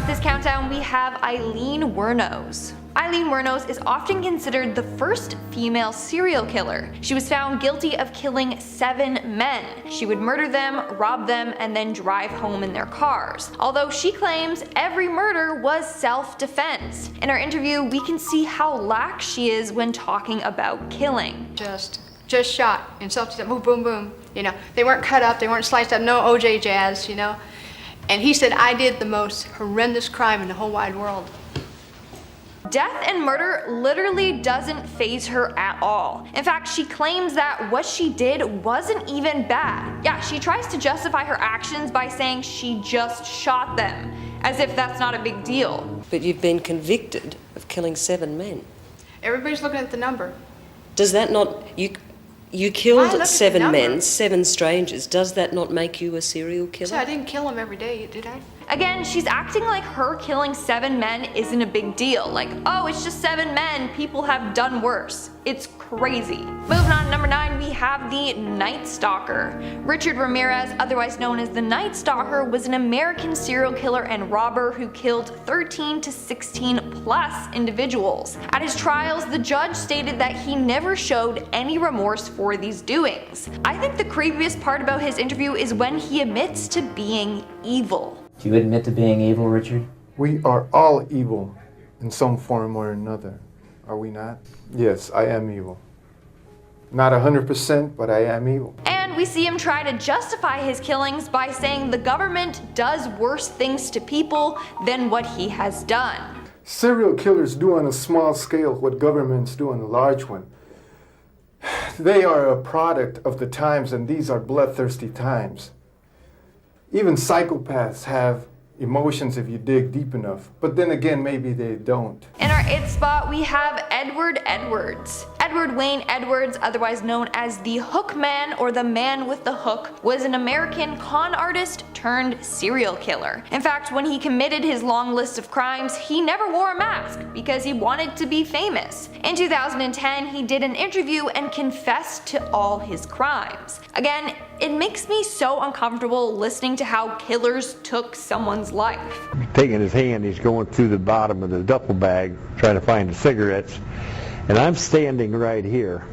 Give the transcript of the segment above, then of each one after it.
off this countdown, we have Aileen Wuornos. Aileen Wuornos is often considered the first female serial killer. She was found guilty of killing 7 men. She would murder them, rob them, and then drive home in their cars. Although she claims every murder was self-defense. In our interview, we can see how lax she is when talking about killing. Just shot in self-defense, boom, boom, boom. You know, they weren't cut up, they weren't sliced up, no OJ jazz, you know. And he said, I did the most horrendous crime in the whole wide world. Death and murder literally doesn't faze her at all. In fact, she claims that what she did wasn't even bad. Yeah, she tries to justify her actions by saying she just shot them, as if that's not a big deal. But you've been convicted of killing 7 men. Everybody's looking at the number. Does that not, you killed 7 men, 7 strangers, does that not make you a serial killer? So I didn't kill them every day, did I? Again, she's acting like her killing 7 men isn't a big deal. Like, oh, it's just 7 men, people have done worse. It's crazy. Moving on to number 9, we have the Night Stalker. Richard Ramirez, otherwise known as the Night Stalker, was an American serial killer and robber who killed 13 to 16 plus individuals. At his trials, the judge stated that he never showed any remorse for these doings. I think the creepiest part about his interview is when he admits to being evil. Do you admit to being evil, Richard? We are all evil in some form or another, are we not? Yes, I am evil. Not 100%, but I am evil. And we see him try to justify his killings by saying the government does worse things to people than what he has done. Serial killers do on a small scale what governments do on a large one. They are a product of the times, and these are bloodthirsty times. Even psychopaths have emotions if you dig deep enough, but then again, maybe they don't. In our 8th spot, we have Edward Edwards. Edward Wayne Edwards, otherwise known as the Hook Man or the Man with the Hook, was an American con artist turned serial killer. In fact, when he committed his long list of crimes, he never wore a mask because he wanted to be famous. In 2010, he did an interview and confessed to all his crimes. Again, it makes me so uncomfortable listening to how killers took someone's life. Taking his hand, he's going through the bottom of the duffel bag trying to find the cigarettes, and I'm standing right here,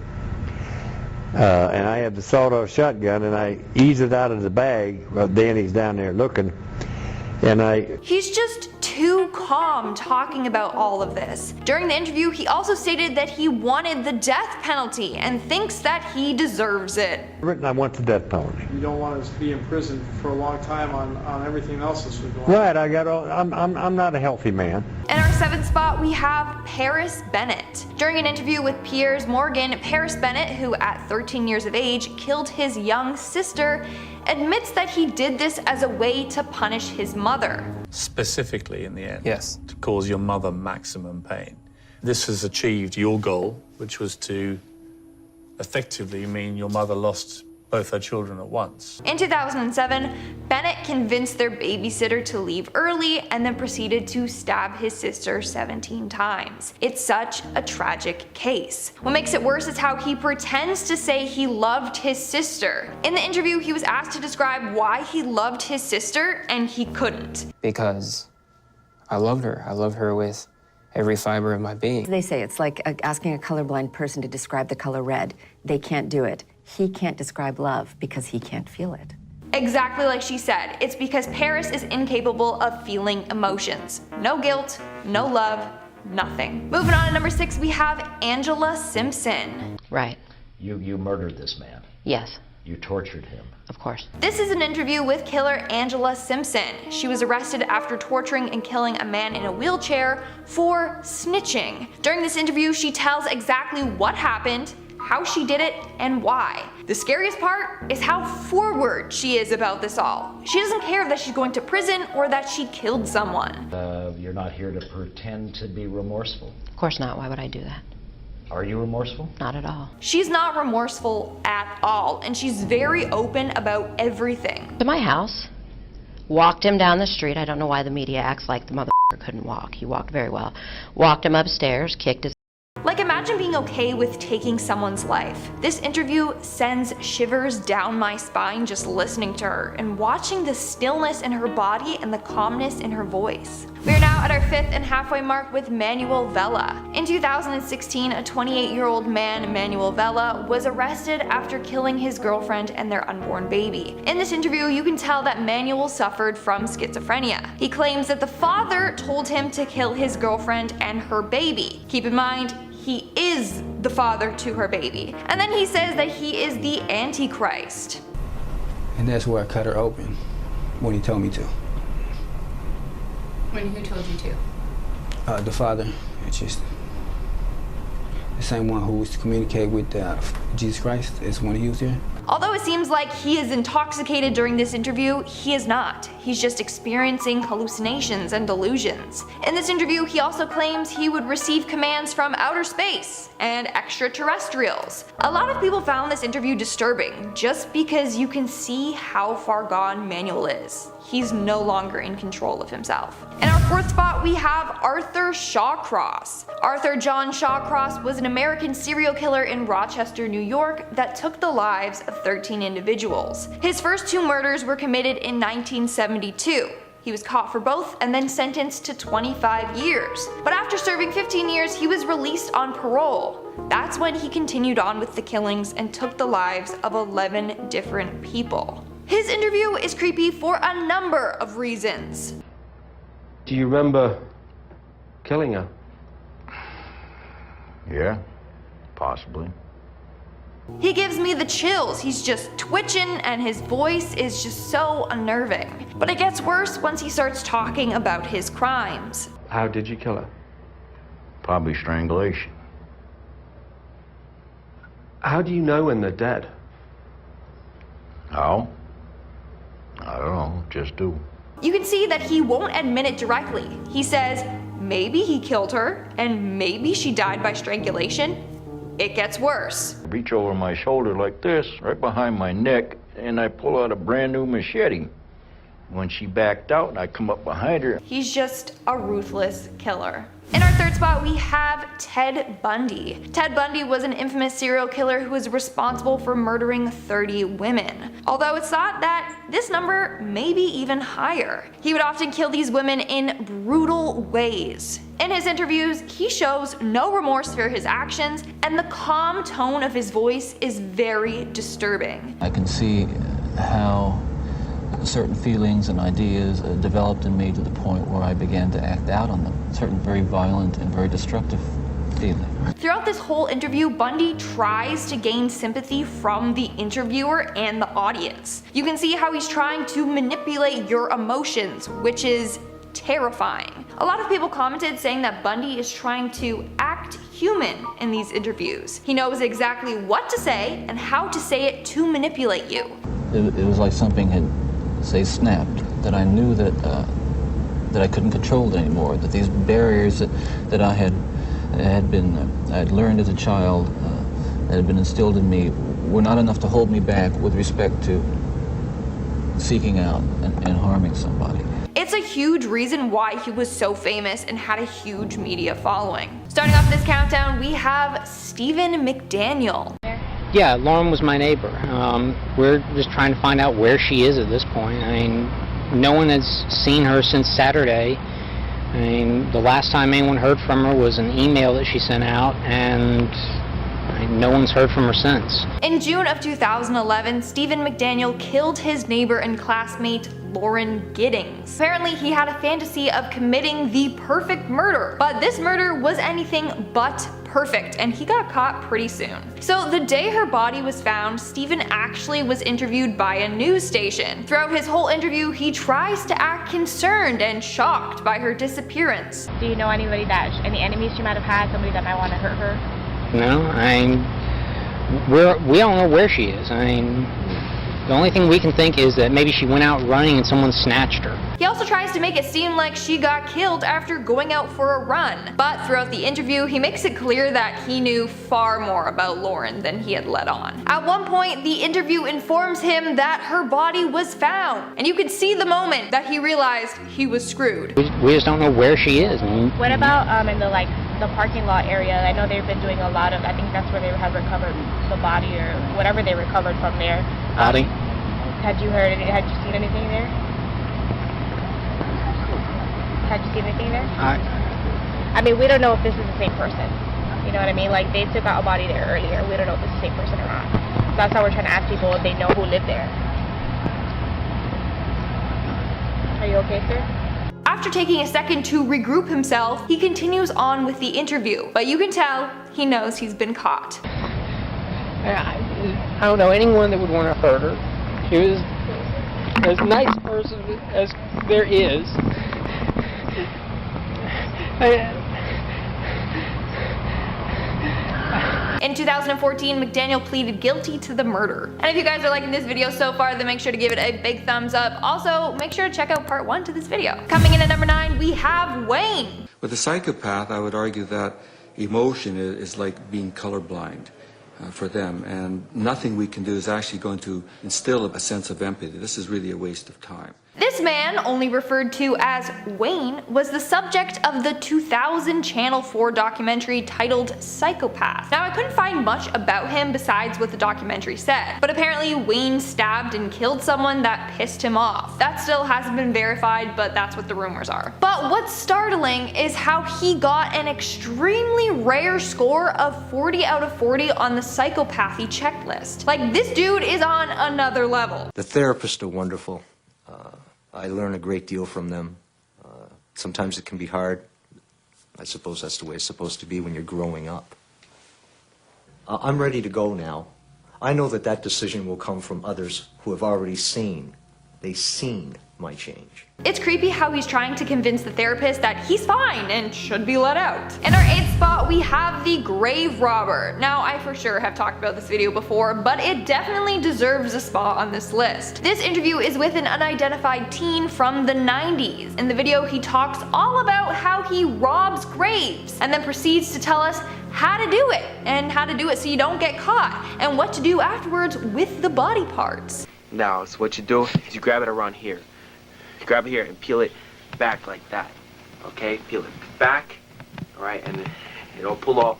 and I have the sawed-off shotgun, and I ease it out of the bag while Danny's down there looking, and He's just too calm talking about all of this. During the interview, he also stated that he wanted the death penalty and thinks that he deserves it. I want the death penalty. You don't want us to be in prison for a long time on everything else that's going on. Right, I'm not a healthy man. In our 7th spot, we have Paris Bennett. During an interview with Piers Morgan, Paris Bennett, who at 13 years of age killed his young sister, admits that he did this as a way to punish his mother. Specifically in the end, Yes. to cause your mother maximum pain. This has achieved your goal, which was to effectively mean your mother lost both her children at once. In 2007, Bennett convinced their babysitter to leave early and then proceeded to stab his sister 17 times. It's such a tragic case. What makes it worse is how he pretends to say he loved his sister. In the interview, he was asked to describe why he loved his sister, and he couldn't. Because I loved her. I loved her with every fiber of my being. They say it's like asking a colorblind person to describe the color red. They can't do it. He can't describe love because he can't feel it. Exactly like she said, it's because Paris is incapable of feeling emotions. No guilt, no love, nothing. Moving on to number 6, we have Angela Simpson. Right. You murdered this man. Yes. You tortured him. Of course. This is an interview with killer Angela Simpson. She was arrested after torturing and killing a man in a wheelchair for snitching. During this interview, she tells exactly what happened, how she did it, and why. The scariest part is how forward she is about this all. She doesn't care that she's going to prison or that she killed someone. You're not here to pretend to be remorseful. Of course not. Why would I do that? Are you remorseful? Not at all. She's not remorseful at all, and she's very open about everything. To my house, walked him down the street. I don't know why the media acts like the motherfucker couldn't walk. He walked very well. Walked him upstairs, kicked his Like, imagine being okay with taking someone's life. This interview sends shivers down my spine just listening to her and watching the stillness in her body and the calmness in her voice. We are now at our 5th and halfway mark with Manuel Vela. In 2016, a 28-year-old man, Manuel Vela, was arrested after killing his girlfriend and their unborn baby. In this interview, you can tell that Manuel suffered from schizophrenia. He claims that the father told him to kill his girlfriend and her baby. Keep in mind, he is the father to her baby. And then he says that he is the Antichrist. And that's where I cut her open, when he told me to. Who told you to? The father, it's just the same one who was to communicate with Jesus Christ is when he was here. Although it seems like he is intoxicated during this interview, he is not. He's just experiencing hallucinations and delusions. In this interview, he also claims he would receive commands from outer space and extraterrestrials. A lot of people found this interview disturbing just because you can see how far gone Manuel is. He's no longer in control of himself. In our 4th spot, we have Arthur Shawcross. Arthur John Shawcross was an American serial killer in Rochester, New York that took the lives of 13 individuals. His first 2 murders were committed in 1972. He was caught for both and then sentenced to 25 years. But after serving 15 years, he was released on parole. That's when he continued on with the killings and took the lives of 11 different people. His interview is creepy for a number of reasons. Do you remember killing her? Yeah, possibly. He gives me the chills. He's just twitching and his voice is just so unnerving. But it gets worse once he starts talking about his crimes. How did you kill her? Probably strangulation. How do you know when they're dead? How? I don't know, just do. You can see that he won't admit it directly. He says maybe he killed her and maybe she died by strangulation. It gets worse. Reach over my shoulder like this, right behind my neck, and I pull out a brand new machete. When she backed out, I come up behind her. He's just a ruthless killer. In our 3rd spot, we have Ted Bundy. Ted Bundy was an infamous serial killer who was responsible for murdering 30 women. Although it's thought that this number may be even higher. He would often kill these women in brutal ways. In his interviews, he shows no remorse for his actions, and the calm tone of his voice is very disturbing. I can see how certain feelings and ideas developed in me to the point where I began to act out on them. Certain very violent and very destructive feelings. Throughout this whole interview, Bundy tries to gain sympathy from the interviewer and the audience. You can see how he's trying to manipulate your emotions, which is terrifying. A lot of people commented saying that Bundy is trying to act human in these interviews. He knows exactly what to say and how to say it to manipulate you. It was like something had, say, snapped, that I knew that I couldn't control it anymore, that these barriers that I had learned as a child, that had been instilled in me, were not enough to hold me back with respect to seeking out and harming somebody. It's a huge reason why he was so famous and had a huge media following. Starting off this countdown, we have Stephen McDaniel. Yeah, Lauren was my neighbor. We're just trying to find out where she is at this point. I mean, no one has seen her since Saturday. I mean, the last time anyone heard from her was an email that she sent out, and no one's heard from her since. In June of 2011, Stephen McDaniel killed his neighbor and classmate Lauren Giddings. Apparently, he had a fantasy of committing the perfect murder, but this murder was anything but perfect, and he got caught pretty soon. So the day her body was found, Stephen actually was interviewed by a news station. Throughout his whole interview, he tries to act concerned and shocked by her disappearance. Do you know any enemies she might have had, somebody that might want to hurt her? No, we don't know where she is. I mean, the only thing we can think is that maybe she went out running and someone snatched her. He also tries to make it seem like she got killed after going out for a run. But throughout the interview, he makes it clear that he knew far more about Lauren than he had let on. At one point, the interview informs him that her body was found. And you can see the moment that he realized he was screwed. We just don't know where she is. What about in the the parking lot area. I know they've been doing a lot of, I think that's where they have recovered the body or whatever they recovered from there. Body? Had you seen anything there? Had you seen anything there? I mean, we don't know if this is the same person. You know what I mean? Like, they took out a body there earlier. We don't know if it's the same person or not. That's how we're trying to ask people if they know who lived there. Are you okay, sir? After taking a second to regroup himself, he continues on with the interview, but you can tell he knows he's been caught. I don't know anyone that would want to hurt her. She was as nice a person as there is. In 2014, McDaniel pleaded guilty to the murder. And if you guys are liking this video so far, then make sure to give it a big thumbs up. Also, make sure to check out part 1 to this video. Coming in at number 9, we have Wayne. With a psychopath, I would argue that emotion is like being colorblind for them, and nothing we can do is actually going to instill a sense of empathy. This is really a waste of time. This man, only referred to as Wayne, was the subject of the 2000 Channel 4 documentary titled Psychopath. Now, I couldn't find much about him besides what the documentary said, but apparently Wayne stabbed and killed someone that pissed him off. That still hasn't been verified, but that's what the rumors are. But what's startling is how he got an extremely rare score of 40 out of 40 on the psychopathy checklist. Like, this dude is on another level. The therapists are wonderful. I learn a great deal from them. Sometimes it can be hard. I suppose that's the way it's supposed to be when you're growing up. I'm ready to go now. I know that that decision will come from others who have already seen. They've seen my change. It's creepy how he's trying to convince the therapist that he's fine and should be let out. In our 8th spot, we have the grave robber. Now, I for sure have talked about this video before, but it definitely deserves a spot on this list. This interview is with an unidentified teen from the 90s. In the video, he talks all about how he robs graves and then proceeds to tell us how to do it and how to do it so you don't get caught and what to do afterwards with the body parts. Now, so what you do is you grab it around here. You grab it here and peel it back like that. Okay? Peel it back. Alright? And it'll pull off.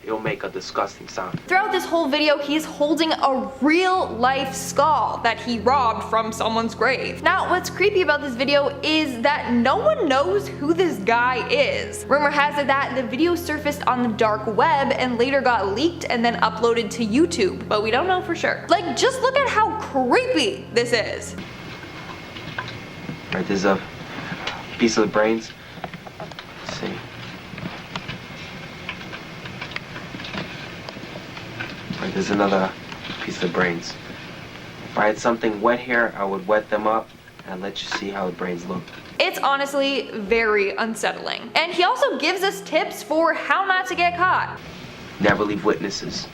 It'll make a disgusting sound. Throughout this whole video, he's holding a real-life skull that he robbed from someone's grave. Now, what's creepy about this video is that no one knows who this guy is. Rumor has it that the video surfaced on the dark web and later got leaked and then uploaded to YouTube, but we don't know for sure. Like, just look at how creepy this is. Right, there's a piece of the brains. Let's see. Right, there's another piece of brains. If I had something wet here, I would wet them up and let you see how the brains look. It's honestly very unsettling. And he also gives us tips for how not to get caught. Never leave witnesses.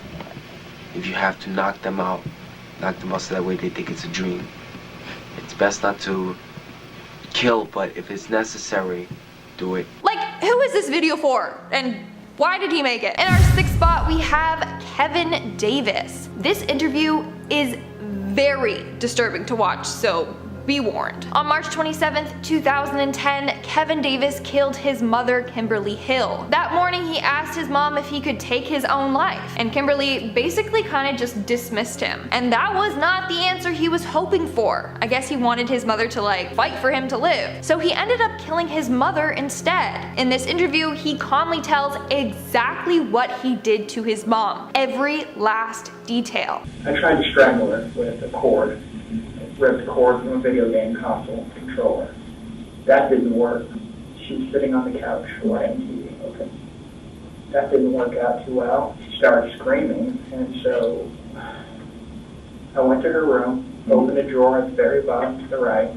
If you have to knock them out so that way they think it's a dream. It's best not to kill, but if it's necessary, do it. Like, who is this video for? And why did he make it? In our 6th spot, we have Kevin Davis. This interview is very disturbing to watch, so be warned. On March 27th, 2010, Kevin Davis killed his mother, Kimberly Hill. That morning, he asked his mom if he could take his own life, and Kimberly basically kind of just dismissed him. And that was not the answer he was hoping for. I guess he wanted his mother to, like, fight for him to live. So he ended up killing his mother instead. In this interview, he calmly tells exactly what he did to his mom. Every last detail. I tried to strangle her with a cord. Ripped the cord from a video game console controller. That didn't work. She was sitting on the couch watching TV. Okay. That didn't work out too well. She started screaming, and so I went to her room, opened a drawer at the very bottom to the right.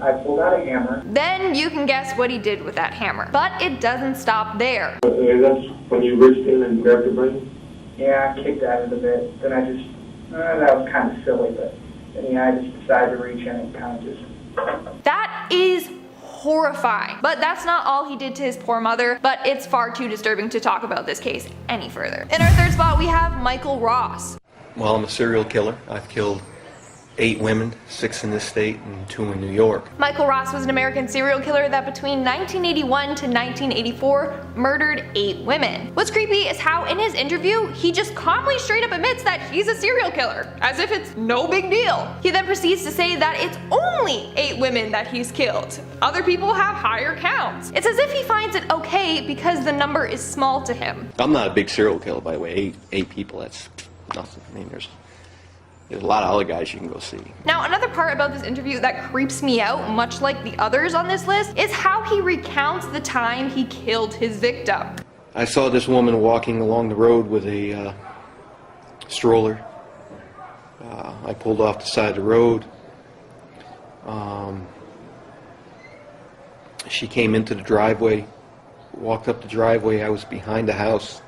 I pulled out a hammer. Then you can guess what he did with that hammer. But it doesn't stop there. That's when you reached in and grabbed the brain? Yeah, I kicked at it a bit. Then I just, that was kind of silly, but then I just decided to reach in and kind of just... That is horrifying. But that's not all he did to his poor mother, but it's far too disturbing to talk about this case any further. In our 3rd spot, we have Michael Ross. Well, I'm a serial killer. I've killed 8 women, 6 in this state and 2 in New York. Michael Ross was an American serial killer that between 1981 to 1984 murdered 8 women. What's creepy is how in his interview, he just calmly straight up admits that he's a serial killer, as if it's no big deal. He then proceeds to say that it's only 8 women that he's killed. Other people have higher counts. It's as if he finds it okay because the number is small to him. I'm not a big serial killer, by the way. 8 people, that's nothing. I mean, there's a lot of other guys you can go see. Now, another part about this interview that creeps me out, much like the others on this list, is how he recounts the time he killed his victim. I saw this woman walking along the road with a stroller. I pulled off the side of the road. She came into the driveway, walked up the driveway. I was behind the house.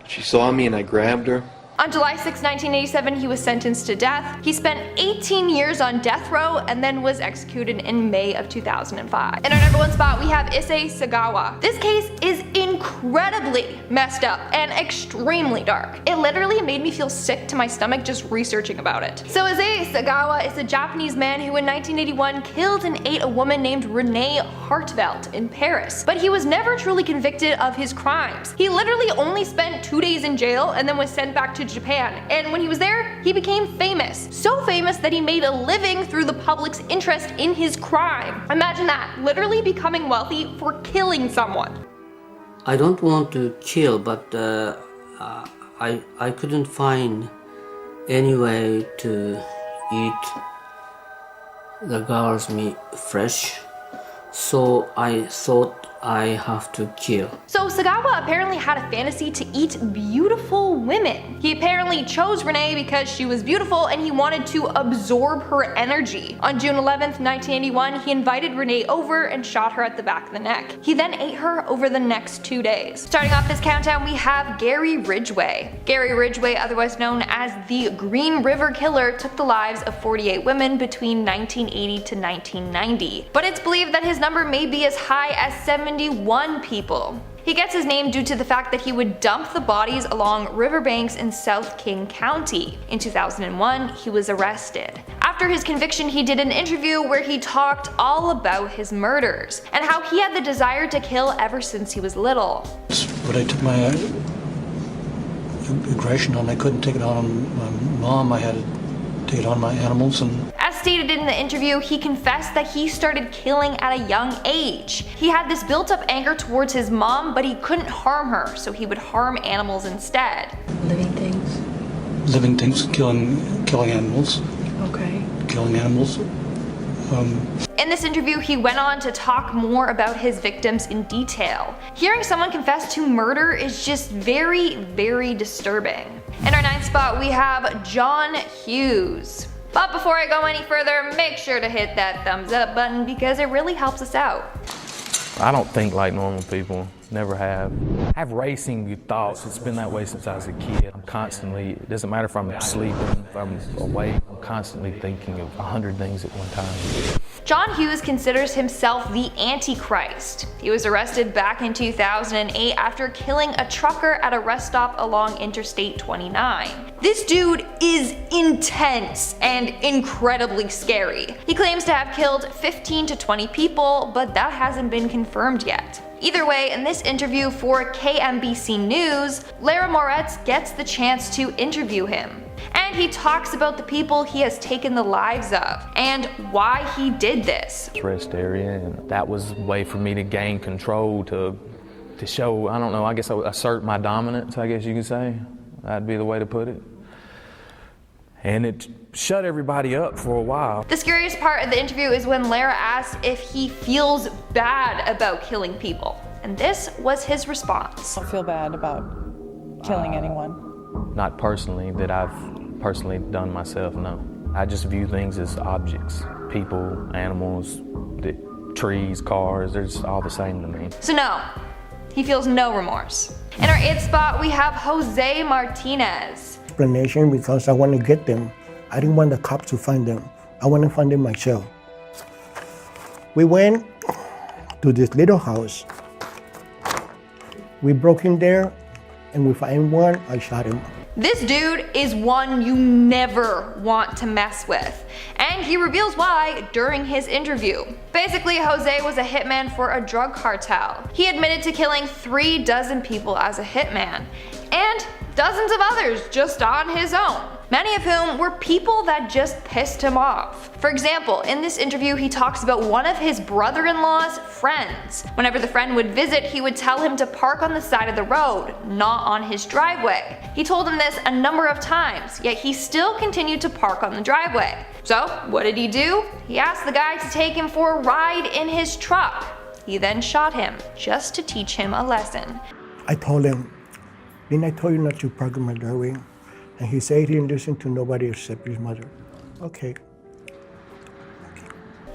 She saw me and I grabbed her. On July 6, 1987, he was sentenced to death. He spent 18 years on death row and then was executed in May of 2005. In our number 1 spot, we have Issei Sagawa. This case is incredibly messed up and extremely dark. It literally made me feel sick to my stomach just researching about it. So Issei Sagawa is a Japanese man who in 1981 killed and ate a woman named Renee Hartvelt in Paris. But he was never truly convicted of his crimes. He literally only spent 2 days in jail and then was sent back to Japan, and when he was there, he became famous. So famous that he made a living through the public's interest in his crime. Imagine that, literally becoming wealthy for killing someone. I don't want to kill, but I couldn't find any way to eat the girl's meat fresh, so I thought I have to kill. So Sagawa apparently had a fantasy to eat beautiful women. He apparently chose Renee because she was beautiful and he wanted to absorb her energy. On June 11th, 1981, he invited Renee over and shot her at the back of the neck. He then ate her over the next 2 days. Starting off this countdown, we have Gary Ridgway. Gary Ridgway, otherwise known as the Green River Killer, took the lives of 48 women between 1980 to 1990. But it's believed that his number may be as high as 71 people. He gets his name due to the fact that he would dump the bodies along riverbanks in South King County. In 2001, he was arrested. After his conviction, he did an interview where he talked all about his murders and how he had the desire to kill ever since he was little. But I took my aggression on, I couldn't take it on my mom, I had to take it on my animals. And as stated in the interview, he confessed that he started killing at a young age. He had this built-up anger towards his mom, but he couldn't harm her, so he would harm animals instead. Living things? Living things, killing animals. Okay. Killing animals. In this interview, he went on to talk more about his victims in detail. Hearing someone confess to murder is just very, very disturbing. In our 9th spot, we have John Hughes. But before I go any further, make sure to hit that thumbs up button because it really helps us out. I don't think like normal people, never have. I have racing thoughts, it's been that way since I was a kid. I'm constantly, it doesn't matter if I'm sleeping, if I'm awake, I'm constantly thinking of 100 things at one time. John Hughes considers himself the Antichrist. He was arrested back in 2008 after killing a trucker at a rest stop along Interstate 29. This dude is intense and incredibly scary. He claims to have killed 15 to 20 people, but that hasn't been confirmed yet. Either way, in this interview for KMBC News, Lara Moretz gets the chance to interview him. And he talks about the people he has taken the lives of and why he did this. Rest area, and that was a way for me to gain control, to show, I don't know, I guess I would assert my dominance, I guess you could say. That'd be the way to put it. And it shut everybody up for a while. The scariest part of the interview is when Lara asks if he feels bad about killing people. And this was his response. I don't feel bad about killing anyone. Not personally, that I've personally done myself, no. I just view things as objects. People, animals, trees, cars, they're just all the same to me. So no, he feels no remorse. In our 8th spot, we have Jose Martinez. Explanation because I want to get them. I didn't want the cops to find them. I want to find them myself. We went to this little house. We broke in there And if I won, I shot him. This dude is one you never want to mess with, and he reveals why during his interview. Basically, Jose was a hitman for a drug cartel. He admitted to killing 36 people as a hitman, and dozens of others just on his own, many of whom were people that just pissed him off. For example, in this interview he talks about one of his brother-in-law's friends. Whenever the friend would visit, he would tell him to park on the side of the road, not on his driveway. He told him this a number of times, yet he still continued to park on the driveway. So what did he do? He asked the guy to take him for a ride in his truck. He then shot him, just to teach him a lesson. I told him, didn't I tell you not to park in my driveway? And he said he didn't listen to nobody except his mother. Okay.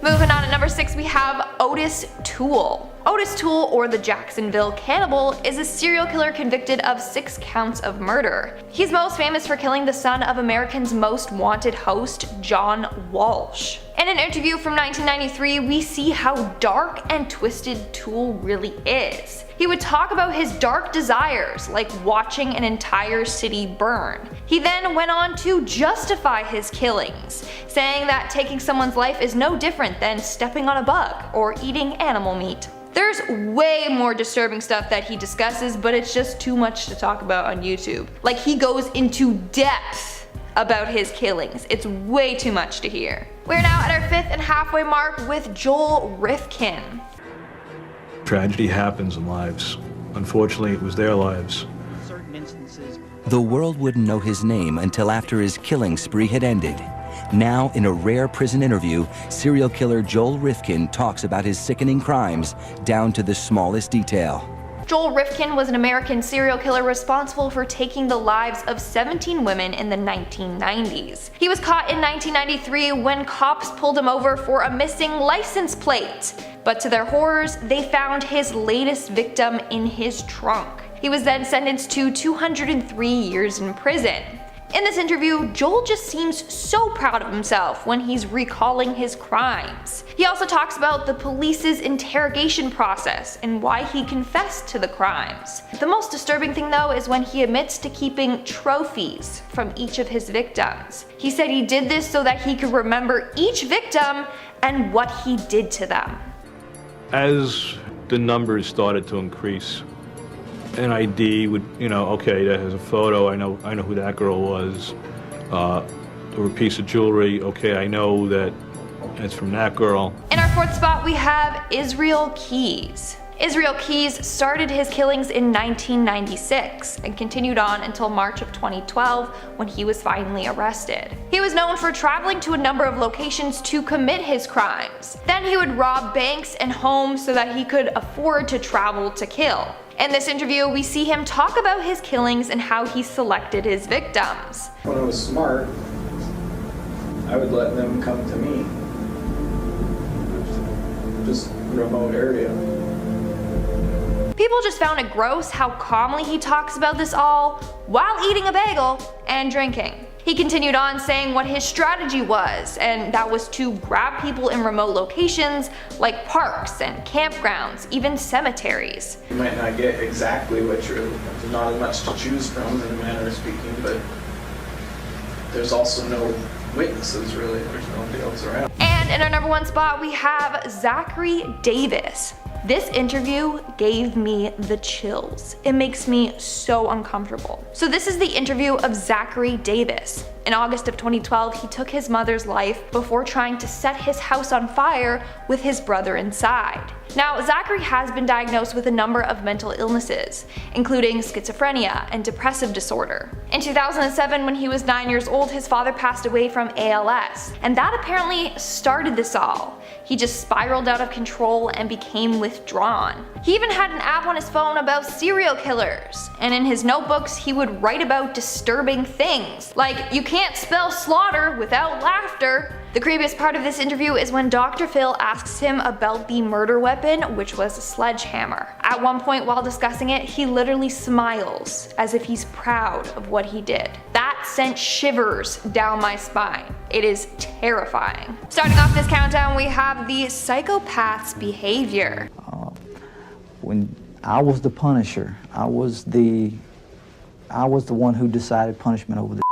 Moving on to number 6, we have Ottis Toole. Ottis Toole, or the Jacksonville Cannibal, is a serial killer convicted of 6 counts of murder. He's most famous for killing the son of America's Most Wanted host, John Walsh. In an interview from 1993, we see how dark and twisted Toole really is. He would talk about his dark desires, like watching an entire city burn. He then went on to justify his killings, saying that taking someone's life is no different than stepping on a bug or eating animal meat. There's way more disturbing stuff that he discusses, but it's just too much to talk about on YouTube. Like, he goes into depth about his killings. It's way too much to hear. We're now at our 5th and halfway mark with Joel Rifkin. Tragedy happens in lives. Unfortunately, it was their lives. The world wouldn't know his name until after his killing spree had ended. Now, in a rare prison interview, serial killer Joel Rifkin talks about his sickening crimes down to the smallest detail. Joel Rifkin was an American serial killer responsible for taking the lives of 17 women in the 1990s. He was caught in 1993 when cops pulled him over for a missing license plate. But to their horrors, they found his latest victim in his trunk. He was then sentenced to 203 years in prison. In this interview, Joel just seems so proud of himself when he's recalling his crimes. He also talks about the police's interrogation process and why he confessed to the crimes. The most disturbing thing though is when he admits to keeping trophies from each of his victims. He said he did this so that he could remember each victim and what he did to them. As the numbers started to increase, an ID would, okay, that has a photo, I know who that girl was, or a piece of jewelry, okay, I know that it's from that girl. In our 4th spot, we have Israel Keys. Israel Keys started his killings in 1996 and continued on until March of 2012 when he was finally arrested. He was known for traveling to a number of locations to commit his crimes. Then he would rob banks and homes so that he could afford to travel to kill. In this interview, we see him talk about his killings and how he selected his victims. When I was smart, I would let them come to me. Just remote area. People just found it gross how calmly he talks about this all while eating a bagel and drinking. He continued on saying what his strategy was, and that was to grab people in remote locations like parks and campgrounds, even cemeteries. You might not get exactly what there's not as much to choose from in a manner of speaking, but there's also no witnesses really, there's nobody else around. And in our number 1 spot we have Zachary Davis. This interview gave me the chills. It makes me so uncomfortable. So this is the interview of Zachary Davis. In August of 2012, he took his mother's life before trying to set his house on fire with his brother inside. Now, Zachary has been diagnosed with a number of mental illnesses, including schizophrenia and depressive disorder. In 2007, when he was 9 years old, his father passed away from ALS, and that apparently started this all. He just spiraled out of control and became withdrawn. He even had an app on his phone about serial killers, and in his notebooks he would write about disturbing things, like you can't spell slaughter without laughter. The creepiest part of this interview is when Dr. Phil asks him about the murder weapon, which was a sledgehammer. At one point while discussing it, he literally smiles as if he's proud of what he did. That sent shivers down my spine. It is terrifying. Starting off this countdown, we have the psychopath's behavior. When I was the Punisher, I was the I was the one who decided punishment over the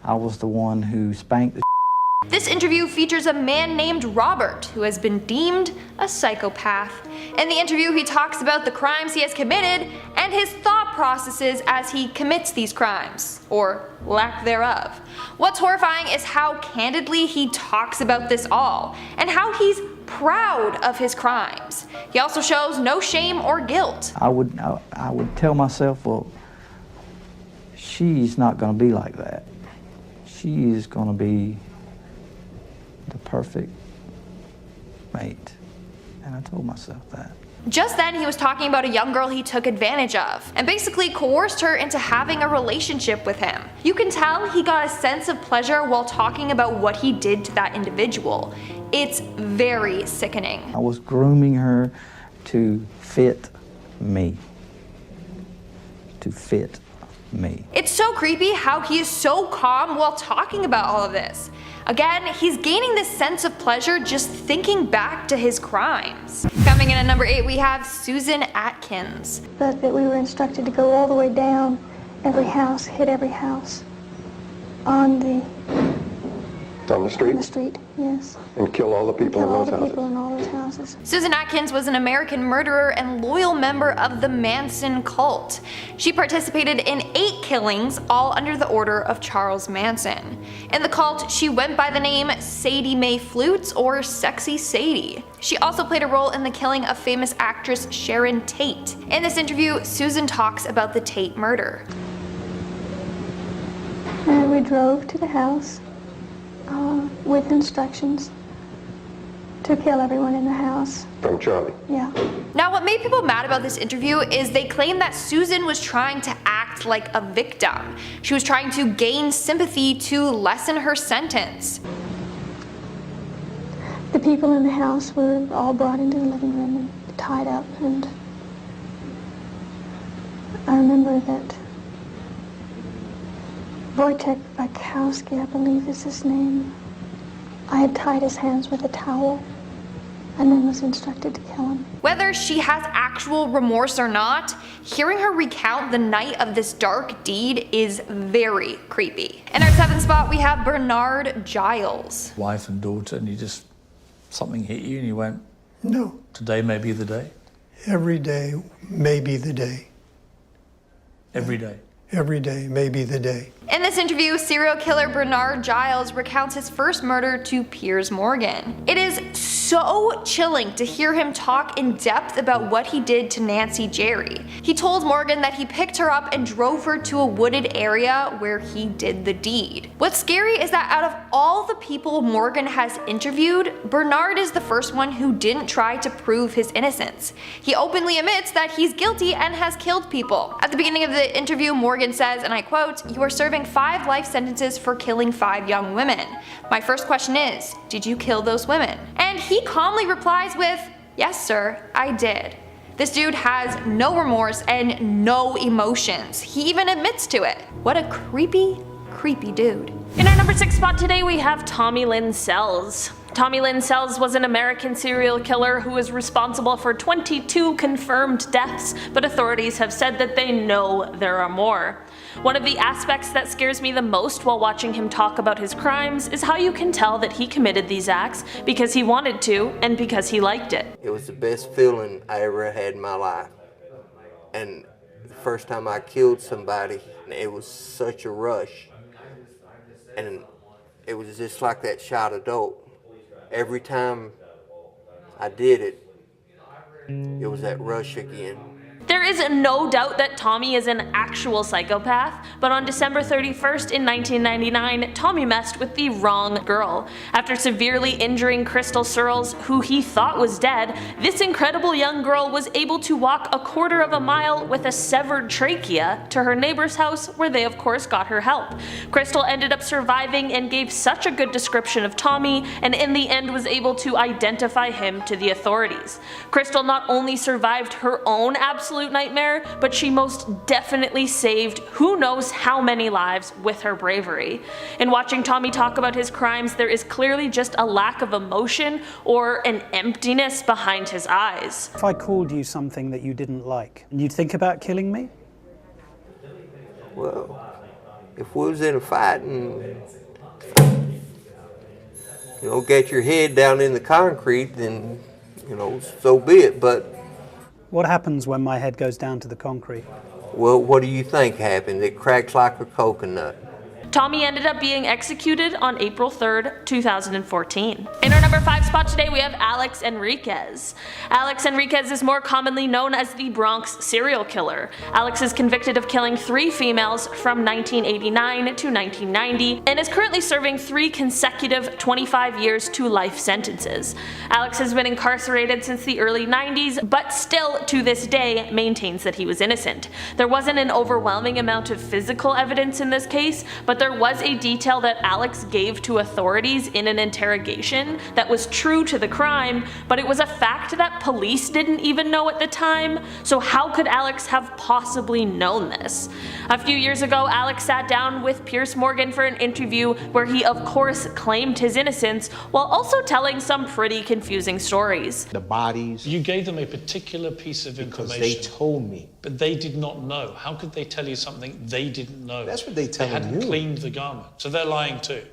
I was the one who spanked the This interview features a man named Robert, who has been deemed a psychopath. In the interview, he talks about the crimes he has committed and his thought processes as he commits these crimes, or lack thereof. What's horrifying is how candidly he talks about this all, and how he's proud of his crimes. He also shows no shame or guilt. I would tell myself, well, she's not going to be like that. She is going to be the perfect mate. And I told myself that. Just then, he was talking about a young girl he took advantage of, and basically coerced her into having a relationship with him. You can tell he got a sense of pleasure while talking about what he did to that individual. It's very sickening. I was grooming her to fit me. To fit me. It's so creepy how he is so calm while talking about all of this. Again, he's gaining this sense of pleasure just thinking back to his crimes. Coming in at number 8, we have Susan Atkins. But that we were instructed to go all the way down every house, hit every house on the street? On the street, yes. And kill all the people in those houses? People in all those houses. Susan Atkins was an American murderer and loyal member of the Manson cult. She participated in 8 killings, all under the order of Charles Manson. In the cult, she went by the name Sadie Mae Flutes, or Sexy Sadie. She also played a role in the killing of famous actress Sharon Tate. In this interview, Susan talks about the Tate murder. And we drove to the house with instructions to kill everyone in the house. From Charlie? Yeah. Now, what made people mad about this interview is they claim that Susan was trying to act like a victim. She was trying to gain sympathy to lessen her sentence. The people in the house were all brought into the living room and tied up, and I remember that Wojtek Bakowski, I believe is his name. I had tied his hands with a towel and then was instructed to kill him. Whether she has actual remorse or not, hearing her recount the night of this dark deed is very creepy. In our 7th spot, we have Bernard Giles. Wife and daughter, and you just, something hit you and you went, No. Today may be the day? Every day may be the day. Every day? Every day may be the day. In this interview, serial killer Bernard Giles recounts his first murder to Piers Morgan. It is so chilling to hear him talk in depth about what he did to Nancy Jerry. He told Morgan that he picked her up and drove her to a wooded area where he did the deed. What's scary is that out of all the people Morgan has interviewed, Bernard is the first one who didn't try to prove his innocence. He openly admits that he's guilty and has killed people. At the beginning of the interview, Morgan says, and I quote, "You are serving 5 life sentences for killing 5 young women. My first question is, did you kill those women?" And he calmly replies with, "Yes, sir, I did." This dude has no remorse and no emotions. He even admits to it. What a creepy, creepy dude. In our number 6 spot today, we have Tommy Lynn Sells. Tommy Lynn Sells was an American serial killer who is responsible for 22 confirmed deaths, but authorities have said that they know there are more. One of the aspects that scares me the most while watching him talk about his crimes is how you can tell that he committed these acts because he wanted to and because he liked it. It was the best feeling I ever had in my life. And the first time I killed somebody, it was such a rush. And it was just like that shot of dope. Every time I did it, it was that rush again. There is no doubt that Tommy is an actual psychopath, but on December 31st in 1999, Tommy messed with the wrong girl. After severely injuring Crystal Searles, who he thought was dead, this incredible young girl was able to walk a quarter of a mile with a severed trachea to her neighbor's house, where they of course got her help. Crystal ended up surviving and gave such a good description of Tommy, and in the end was able to identify him to the authorities. Crystal not only survived her own absolute nightmare, but she most definitely saved who knows how many lives with her bravery. In watching Tommy talk about his crimes, there is clearly just a lack of emotion or an emptiness behind his eyes. If I called you something that you didn't like, and you'd think about killing me? Well, if we was in a fight and, get your head down in the concrete, then, so be it. But what happens when my head goes down to the concrete? Well, what do you think happened? It cracks like a coconut. Tommy ended up being executed on April 3rd, 2014. In our number 5 spot today, we have Alex Enriquez. Alex Enriquez is more commonly known as the Bronx serial killer. Alex is convicted of killing 3 females from 1989 to 1990 and is currently serving 3 consecutive 25 years to life sentences. Alex has been incarcerated since the early 90s, but still to this day maintains that he was innocent. There wasn't an overwhelming amount of physical evidence in this case, but there was a detail that Alex gave to authorities in an interrogation that was true to the crime, but it was a fact that police didn't even know at the time, so how could Alex have possibly known this? A few years ago, Alex sat down with Piers Morgan for an interview where he of course claimed his innocence, while also telling some pretty confusing stories. The bodies. You gave them a particular piece of information. Because they told me. But they did not know. How could they tell you something they didn't know? That's what they telling you. They hadn't cleaned the garment, so they're lying too.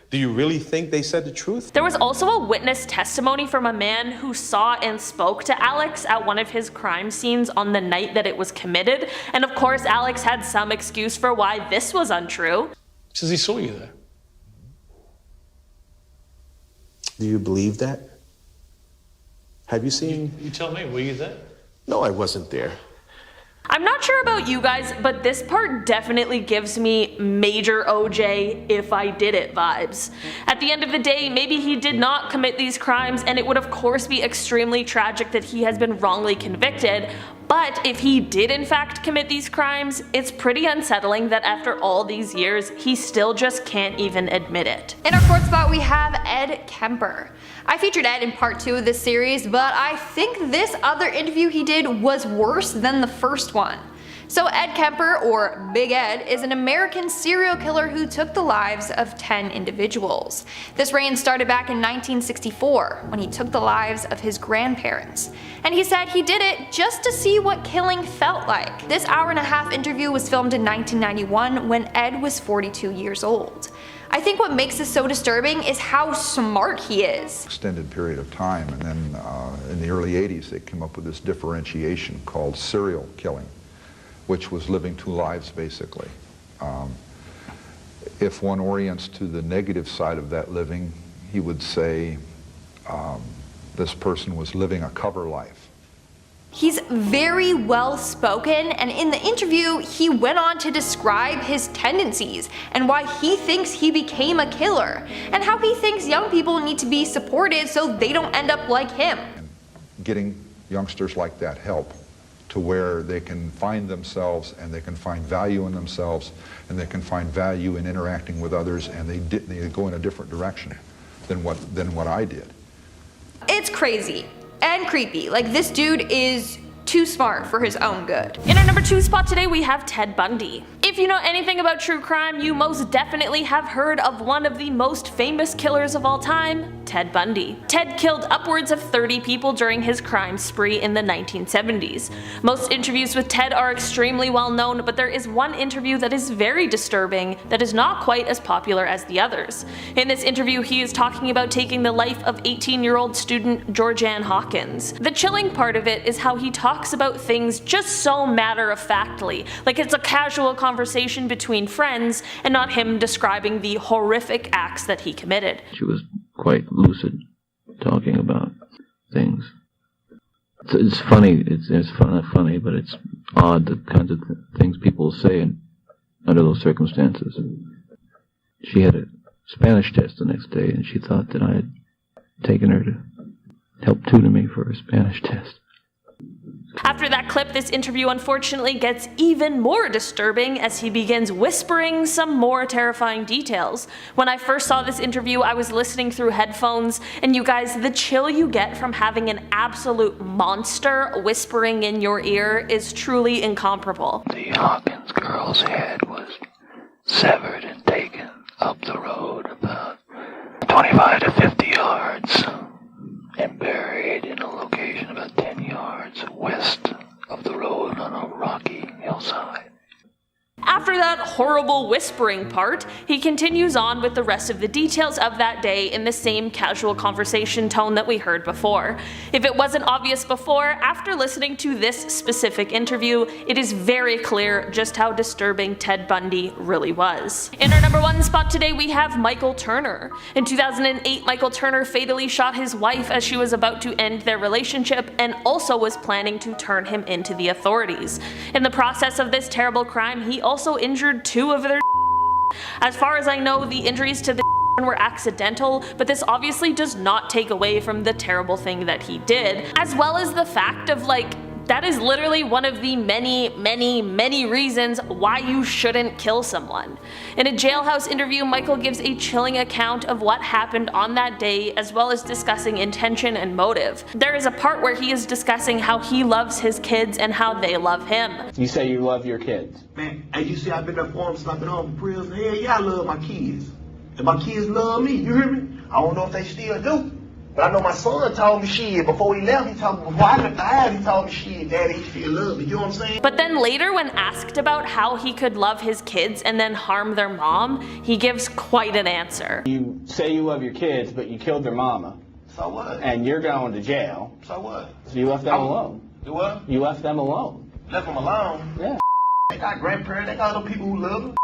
Do you really think they said the truth? There was also a witness testimony from a man who saw and spoke to Alex at one of his crime scenes on the night that it was committed, and of course Alex had some excuse for why this was untrue. Says he saw you there. Do you believe that? Have you seen... You tell me, were you there? No, I wasn't there. I'm not sure about you guys, but this part definitely gives me major OJ if I did it vibes. At the end of the day, maybe he did not commit these crimes, and it would of course be extremely tragic that he has been wrongly convicted, but if he did in fact commit these crimes, it's pretty unsettling that after all these years, he still just can't even admit it. In our 4th spot, we have Ed Kemper. I featured Ed in part 2 of this series, but I think this other interview he did was worse than the first one. So Ed Kemper, or Big Ed, is an American serial killer who took the lives of 10 individuals. This reign started back in 1964, when he took the lives of his grandparents. And he said he did it just to see what killing felt like. This hour-and-a-half interview was filmed in 1991 when Ed was 42 years old. I think what makes this so disturbing is how smart he is. Extended period of time, and then in the early 80s they came up with this differentiation called serial killing, which was living 2 lives basically. If one orients to the negative side of that living, he would say this person was living a cover life. He's very well spoken, and in the interview he went on to describe his tendencies and why he thinks he became a killer, and how he thinks young people need to be supported so they don't end up like him. Getting youngsters like that help to where they can find themselves and they can find value in themselves and they can find value in interacting with others, and they go in a different direction than what I did. It's crazy and creepy. Like, this dude is too smart for his own good. In our number 2 spot today, we have Ted Bundy. If you know anything about true crime, you most definitely have heard of one of the most famous killers of all time, Ted Bundy. Ted killed upwards of 30 people during his crime spree in the 1970s. Most interviews with Ted are extremely well known, but there is one interview that is very disturbing that is not quite as popular as the others. In this interview, he is talking about taking the life of 18-year-old student Georgianne Hawkins. The chilling part of it is how he talks about things just so matter-of-factly, like it's a casual conversation between friends and not him describing the horrific acts that he committed. She was quite lucid, talking about things. It's funny, it's not funny, but it's odd the kinds of things people say under those circumstances. She had a Spanish test the next day, and she thought that I had taken her to help tutor me for her Spanish test. After that clip, this interview unfortunately gets even more disturbing as he begins whispering some more terrifying details. When I first saw this interview, I was listening through headphones, and you guys, the chill you get from having an absolute monster whispering in your ear is truly incomparable. The Hawkins girl's head was severed and taken up the road about 25 to 50 yards. And buried in a location about 10 yards west of the road on a rocky hillside. After that horrible whispering part, he continues on with the rest of the details of that day in the same casual conversation tone that we heard before. If it wasn't obvious before, after listening to this specific interview, it is very clear just how disturbing Ted Bundy really was. In our number 1 spot today, we have Michael Turner. In 2008, Michael Turner fatally shot his wife as she was about to end their relationship and also was planning to turn him into the authorities. In the process of this terrible crime, he also injured 2 of their. As far as I know, the injuries to the were accidental, but this obviously does not take away from the terrible thing that he did, as well as the fact of that is literally one of the many reasons why you shouldn't kill someone. In a jailhouse interview, Michael gives a chilling account of what happened on that day, as well as discussing intention and motive. There is a part where he is discussing how he loves his kids and how they love him. You say you love your kids. Man, as you see, I've been up for them since I've been home from prison. Hell yeah, I love my kids. And my kids love me, you hear me? I don't know if they still do. But I know my son told me shit before he left. Before I left the house, he told me shit, Daddy, he still love me. You know what I'm saying? But then later, when asked about how he could love his kids and then harm their mom, he gives quite an answer. You say you love your kids, but you killed their mama. So what? And you're going to jail. So what? So you left them alone. Do what? You left them alone. Left them alone? Yeah. They got grandparents, they got other people who love them.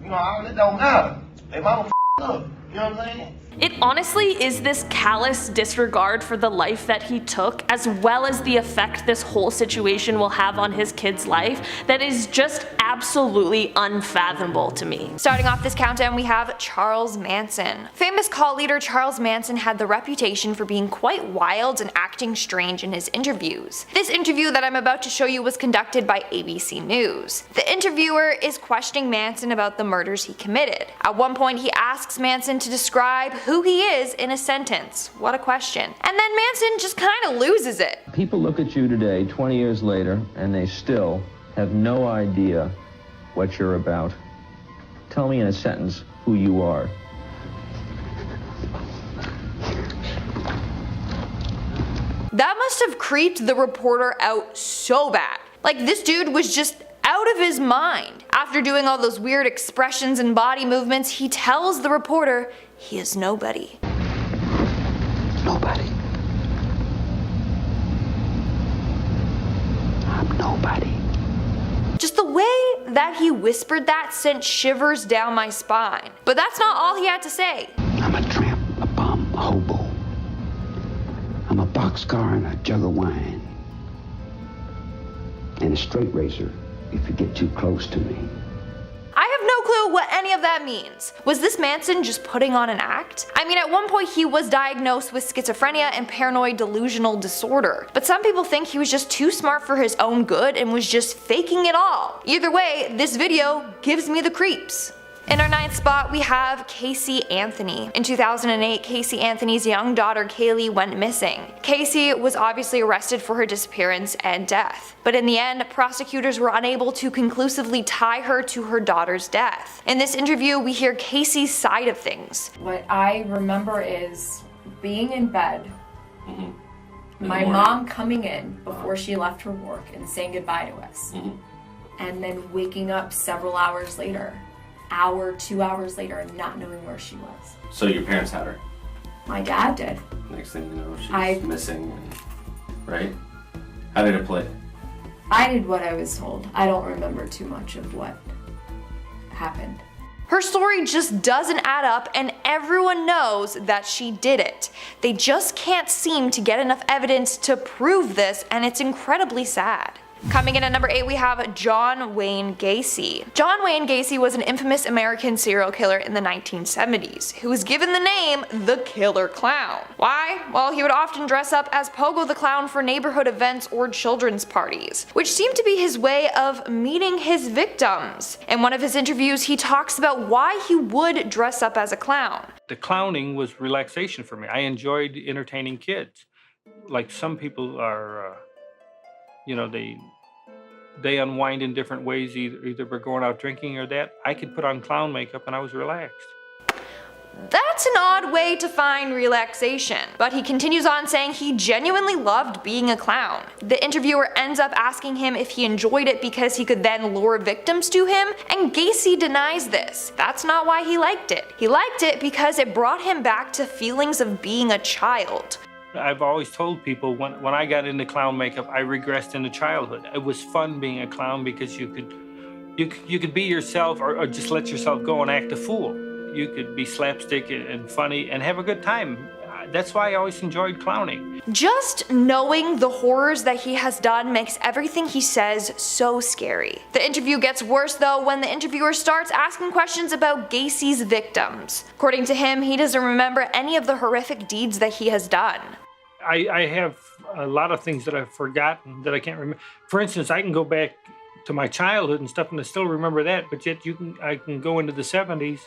You know, all that don't matter. They mama up. You know what I'm saying? It honestly is this callous disregard for the life that he took, as well as the effect this whole situation will have on his kid's life, that is just absolutely unfathomable to me. Starting off this countdown, we have Charles Manson. Famous cult leader Charles Manson had the reputation for being quite wild and acting strange in his interviews. This interview that I'm about to show you was conducted by ABC News. The interviewer is questioning Manson about the murders he committed. At one point, he asks Manson to describe who he is in a sentence. What a question. And then Manson just kind of loses it. People look at you today, 20 years later, and they still have no idea what you're about. Tell me in a sentence who you are. That must have creeped the reporter out so bad. Like, this dude was just out of his mind. After doing all those weird expressions and body movements, he tells the reporter he is nobody. Nobody. I'm nobody. Just the way that he whispered that sent shivers down my spine. But that's not all he had to say. I'm a tramp, a bum, a hobo. I'm a boxcar and a jug of wine. And a straight racer if you get too close to me. I have no clue what any of that means. Was this Manson just putting on an act? I mean, at one point he was diagnosed with schizophrenia and paranoid delusional disorder, but some people think he was just too smart for his own good and was just faking it all. Either way, this video gives me the creeps. In our 9th spot, we have Casey Anthony. In 2008, Casey Anthony's young daughter Kaylee went missing. Casey was obviously arrested for her disappearance and death, but in the end, prosecutors were unable to conclusively tie her to her daughter's death. In this interview, we hear Casey's side of things. What I remember is being in bed, my mom coming in before she left for work and saying goodbye to us, and then waking up several hours later. 2 hours later, and not knowing where she was. So your parents had her? My dad did. Next thing you know, she's missing, right? How did it play? I did what I was told. I don't remember too much of what happened. Her story just doesn't add up, and everyone knows that she did it. They just can't seem to get enough evidence to prove this, and it's incredibly sad. Coming in at number 8, we have John Wayne Gacy. John Wayne Gacy was an infamous American serial killer in the 1970s, who was given the name the Killer Clown. Why? Well, he would often dress up as Pogo the Clown for neighborhood events or children's parties, which seemed to be his way of meeting his victims. In one of his interviews, he talks about why he would dress up as a clown. The clowning was relaxation for me. I enjoyed entertaining kids. Like some people are, they unwind in different ways, either we're going out drinking or that. I could put on clown makeup and I was relaxed. That's an odd way to find relaxation, but he continues on saying he genuinely loved being a clown. The interviewer ends up asking him if he enjoyed it because he could then lure victims to him, and Gacy denies this. That's not why he liked it. He liked it because it brought him back to feelings of being a child. I've always told people when I got into clown makeup, I regressed into childhood. It was fun being a clown because you could be yourself or just let yourself go and act a fool. You could be slapstick and funny and have a good time. That's why I always enjoyed clowning. Just knowing the horrors that he has done makes everything he says so scary. The interview gets worse though when the interviewer starts asking questions about Gacy's victims. According to him, he doesn't remember any of the horrific deeds that he has done. I have a lot of things that I've forgotten that I can't remember. For instance, I can go back to my childhood and stuff and I still remember that, but yet I can go into the 70s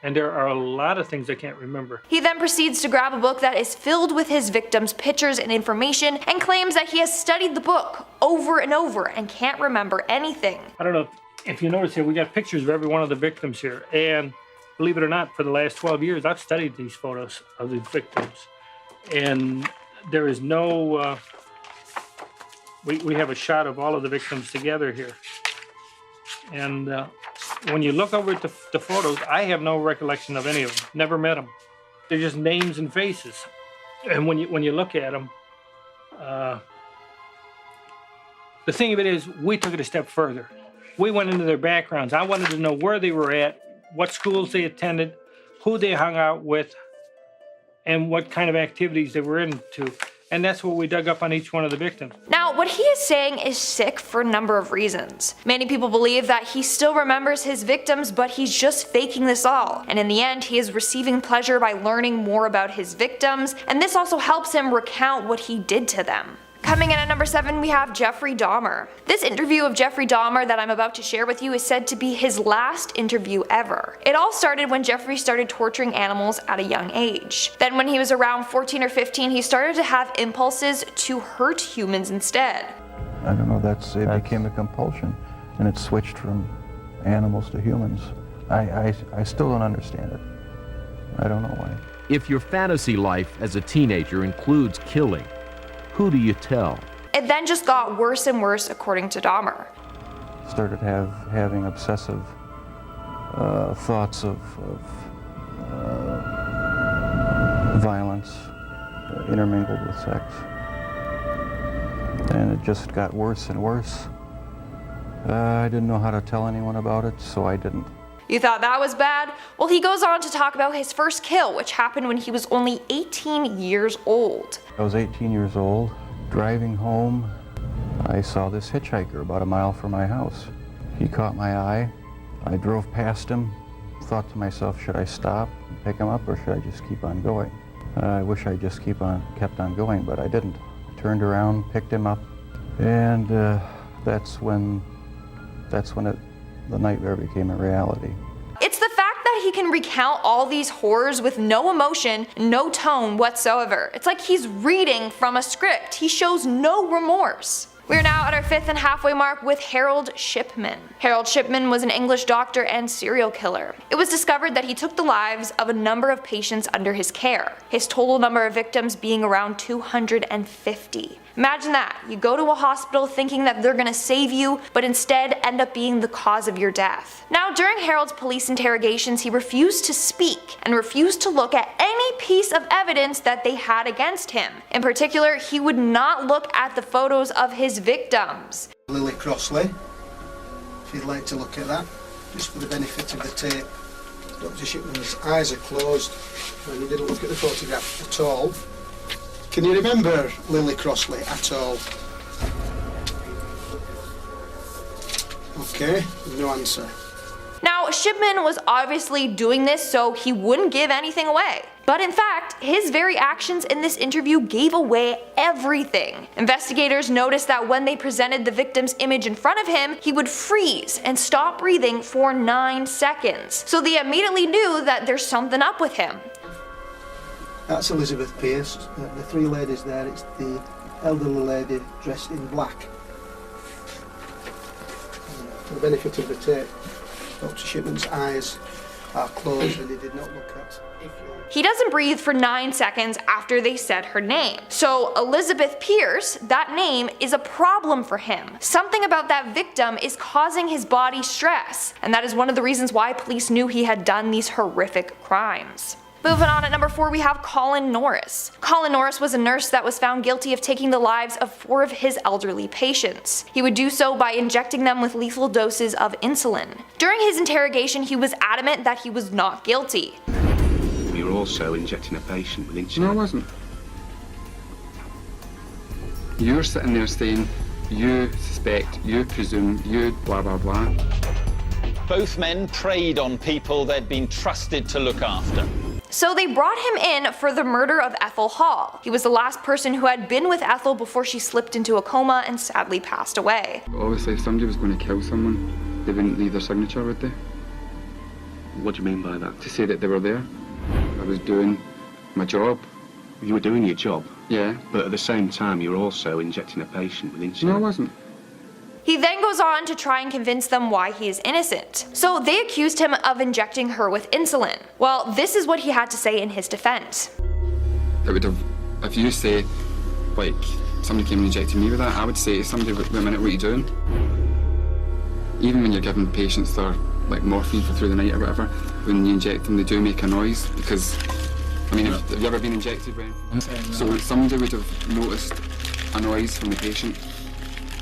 and there are a lot of things I can't remember. He then proceeds to grab a book that is filled with his victims' pictures and information and claims that he has studied the book over and over and can't remember anything. I don't know if you notice here, we got pictures of every one of the victims here, and believe it or not, for the last 12 years I've studied these photos of the victims, and there is no, we have a shot of all of the victims together here. And when you look over at the photos, I have no recollection of any of them. Never met them. They're just names and faces. And when you look at them, the thing of it is, we took it a step further. We went into their backgrounds. I wanted to know where they were at, what schools they attended, who they hung out with, and what kind of activities they were into. And that's what we dug up on each one of the victims. Now, what he is saying is sick for a number of reasons. Many people believe that he still remembers his victims, but he's just faking this all. And in the end, he is receiving pleasure by learning more about his victims, and this also helps him recount what he did to them. Coming in at number 7, we have Jeffrey Dahmer. This interview of Jeffrey Dahmer that I'm about to share with you is said to be his last interview ever. It all started when Jeffrey started torturing animals at a young age. Then when he was around 14 or 15, he started to have impulses to hurt humans instead. I don't know, it became a compulsion, and it switched from animals to humans. I still don't understand it. I don't know why. If your fantasy life as a teenager includes killing, who do you tell? It then just got worse and worse according to Dahmer. Started having obsessive thoughts of violence intermingled with sex. And it just got worse and worse. I didn't know how to tell anyone about it, so I didn't. You thought that was bad? Well, he goes on to talk about his first kill, which happened when he was only 18 years old. I was 18 years old, driving home. I saw this hitchhiker about a mile from my house. He caught my eye. I drove past him, thought to myself, should I stop and pick him up or should I just keep on going? I wish I just kept on going, but I didn't. Turned around, picked him up, and that's when the nightmare became a reality. It's the fact that he can recount all these horrors with no emotion, no tone whatsoever. It's like he's reading from a script. He shows no remorse. We are now at our 5th and halfway mark with Harold Shipman. Harold Shipman was an English doctor and serial killer. It was discovered that he took the lives of a number of patients under his care, his total number of victims being around 250. Imagine that. You go to a hospital thinking that they're gonna save you, but instead end up being the cause of your death. Now, during Harold's police interrogations, he refused to speak and refused to look at any piece of evidence that they had against him. In particular, he would not look at the photos of his victims. Lily Crossley, if you'd like to look at that, just for the benefit of the tape. Dr. Shipman's eyes are closed and he didn't look at the photograph at all. Can you remember Lily Crossley at all? Okay, no answer. Now, Shipman was obviously doing this so he wouldn't give anything away. But in fact, his very actions in this interview gave away everything. Investigators noticed that when they presented the victim's image in front of him, he would freeze and stop breathing for 9 seconds. So they immediately knew that there's something up with him. That's Elizabeth Pierce. The 3 ladies there, it's the elderly lady dressed in black. For the benefit of the tape, Dr. Shipman's eyes are closed and he did not look at. He doesn't breathe for 9 seconds after they said her name. So Elizabeth Pierce, that name is a problem for him. Something about that victim is causing his body stress, and that is one of the reasons why police knew he had done these horrific crimes. Moving on, at number 4 we have Colin Norris. Colin Norris was a nurse that was found guilty of taking the lives of 4 of his elderly patients. He would do so by injecting them with lethal doses of insulin. During his interrogation, he was adamant that he was not guilty. You were also injecting a patient with insulin. No, I wasn't. You're sitting there saying, you suspect, you presume, you blah blah blah. Both men preyed on people they'd been trusted to look after. So they brought him in for the murder of Ethel Hall. He was the last person who had been with Ethel before she slipped into a coma and sadly passed away. Obviously, if somebody was going to kill someone, they wouldn't leave their signature, would they? What do you mean by that? To say that they were there. I was doing my job. You were doing your job? Yeah. But at the same time, you were also injecting a patient with insulin. No, I wasn't. He then goes on to try and convince them why he is innocent. So they accused him of injecting her with insulin. Well, this is what he had to say in his defense. It would have, if you say, like, somebody came and injected me with that, I would say to somebody, wait a minute, what are you doing? Even when you're giving patients their, like, morphine for through the night or whatever, when you inject them, they do make a noise because, I mean, have you ever been injected with anything? So somebody would have noticed a noise from the patient.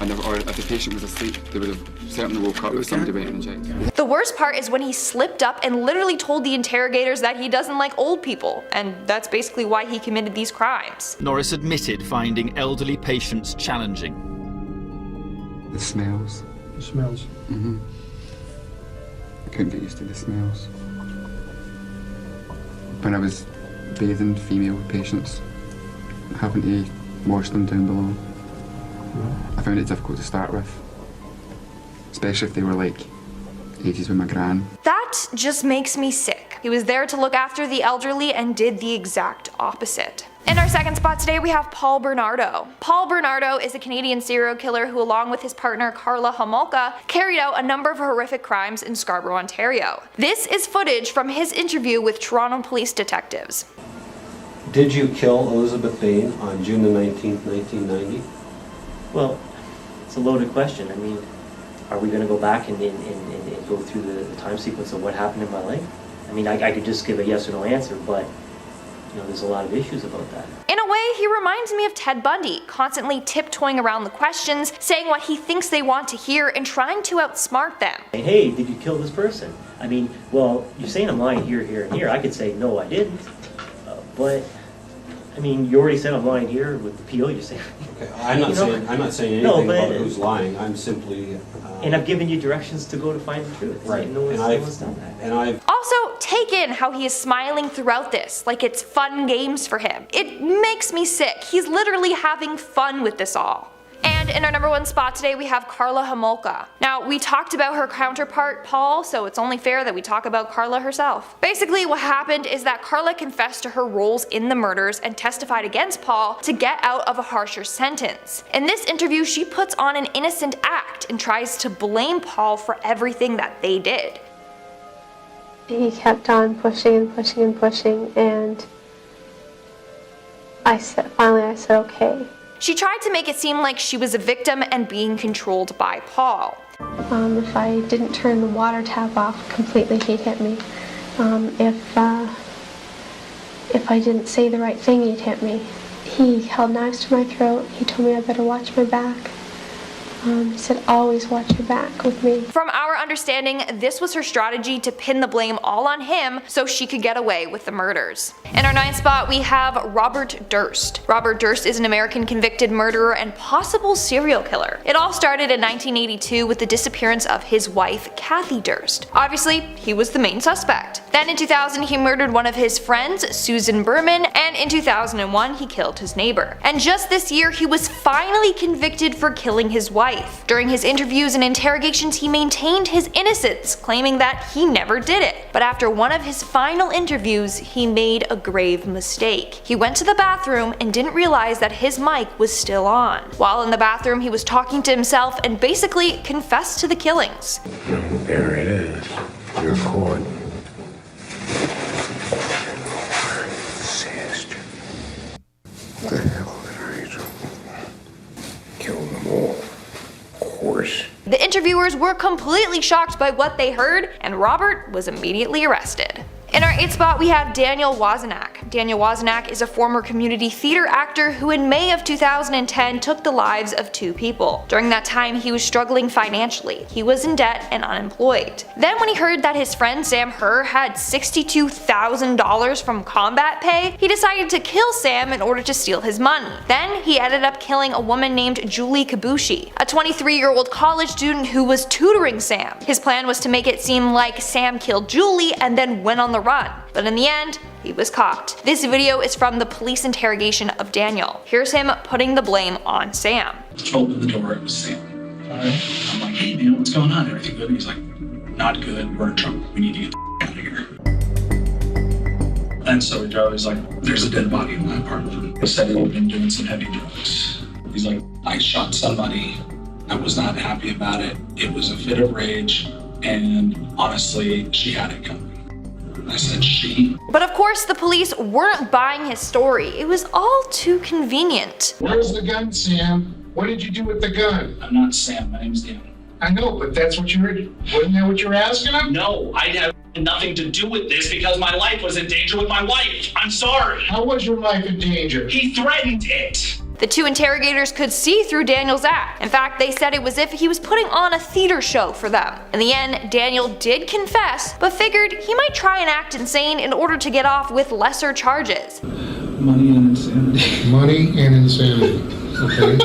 And or if the patient was asleep, they would have certainly woke up if somebody went and injected. The worst part is when he slipped up and literally told the interrogators that he doesn't like old people, and that's basically why he committed these crimes. Norris admitted finding elderly patients challenging. The smells. The smells? Mm-hmm. I couldn't get used to the smells. When I was bathing female patients, having to wash them down below, I found it difficult to start with, especially if they were like 80s with my gran. That just makes me sick. He was there to look after the elderly and did the exact opposite. In our second spot today, we have Paul Bernardo. Paul Bernardo is a Canadian serial killer who, along with his partner Karla Homolka, carried out a number of horrific crimes in Scarborough, Ontario. This is footage from his interview with Toronto police detectives. Did you kill Elizabeth Bain on June the 19th, 1990? Well, it's a loaded question. I mean, are we going to go back and go through the time sequence of what happened in my life? I mean, I could just give a yes or no answer, but you know, there's a lot of issues about that. In a way, he reminds me of Ted Bundy, constantly tiptoeing around the questions, saying what he thinks they want to hear, and trying to outsmart them. Hey, did you kill this person? I mean, well, you're saying I'm lying here, here, and here. I could say, no, I didn't. But, I mean, you already said I'm lying here with the PO you're saying. Okay, I'm not saying anything about who's lying. I'm simply. And I've given you directions to go to find the truth. Right. No one's done that. And I've. Also, take in how he is smiling throughout this, like it's fun games for him. It makes me sick. He's literally having fun with this all. And in our number 1 spot today, we have Karla Homolka. Now, we talked about her counterpart, Paul, so it's only fair that we talk about Karla herself. Basically, what happened is that Karla confessed to her roles in the murders and testified against Paul to get out of a harsher sentence. In this interview, she puts on an innocent act and tries to blame Paul for everything that they did. He kept on pushing and pushing and pushing, and finally I said, okay. She tried to make it seem like she was a victim and being controlled by Paul. If I didn't turn the water tap off completely, he'd hit me. If I didn't say the right thing, he'd hit me. He held knives to my throat. He told me I better watch my back. He said, always watch your back with me. From our understanding, this was her strategy to pin the blame all on him so she could get away with the murders. In our 9th spot, we have Robert Durst. Robert Durst is an American convicted murderer and possible serial killer. It all started in 1982 with the disappearance of his wife, Kathy Durst. Obviously, he was the main suspect. Then in 2000, he murdered one of his friends, Susan Berman, and in 2001, he killed his neighbor. And just this year, he was finally convicted for killing his wife. During his interviews and interrogations, he maintained his innocence, claiming that he never did it. But after one of his final interviews, he made a grave mistake. He went to the bathroom and didn't realize that his mic was still on. While in the bathroom, he was talking to himself and basically confessed to the killings. There it is. You're caught. viewers were completely shocked by what they heard, and Robert was immediately arrested. In our 8th spot, we have Daniel Wozenak. Daniel Wozenak is a former community theater actor who in May of 2010 took the lives of 2 people. During that time, he was struggling financially. He was in debt and unemployed. Then when he heard that his friend Sam Herr had $62,000 from combat pay, he decided to kill Sam in order to steal his money. Then he ended up killing a woman named Julie Kabushi, a 23-year-old college student who was tutoring Sam. His plan was to make it seem like Sam killed Julie and then went on the run, but in the end, he was caught. This video is from the police interrogation of Daniel. Here's him putting the blame on Sam. Opened the door, it was Sam. Alright. I'm like, hey man, what's going on? Everything good? And he's like, not good, we're in trouble. We need to get the out of here. And so he drove, he's like, there's a dead body in my apartment. He said he'd been doing some heavy drugs. He's like, I shot somebody. I was not happy about it. It was a fit of rage, and honestly, she had it coming. I said she. But of course, the police weren't buying his story. It was all too convenient. Where's the gun, Sam? What did you do with the gun? I'm not Sam, my name's Dan. I know, but that's what wasn't that what you were asking him? No, I have nothing to do with this because my life was in danger with my wife. I'm sorry. How was your life in danger? He threatened it. The 2 interrogators could see through Daniel's act. In fact, they said it was as if he was putting on a theater show for them. In the end, Daniel did confess, but figured he might try and act insane in order to get off with lesser charges. Money and insanity. Money and insanity. Okay.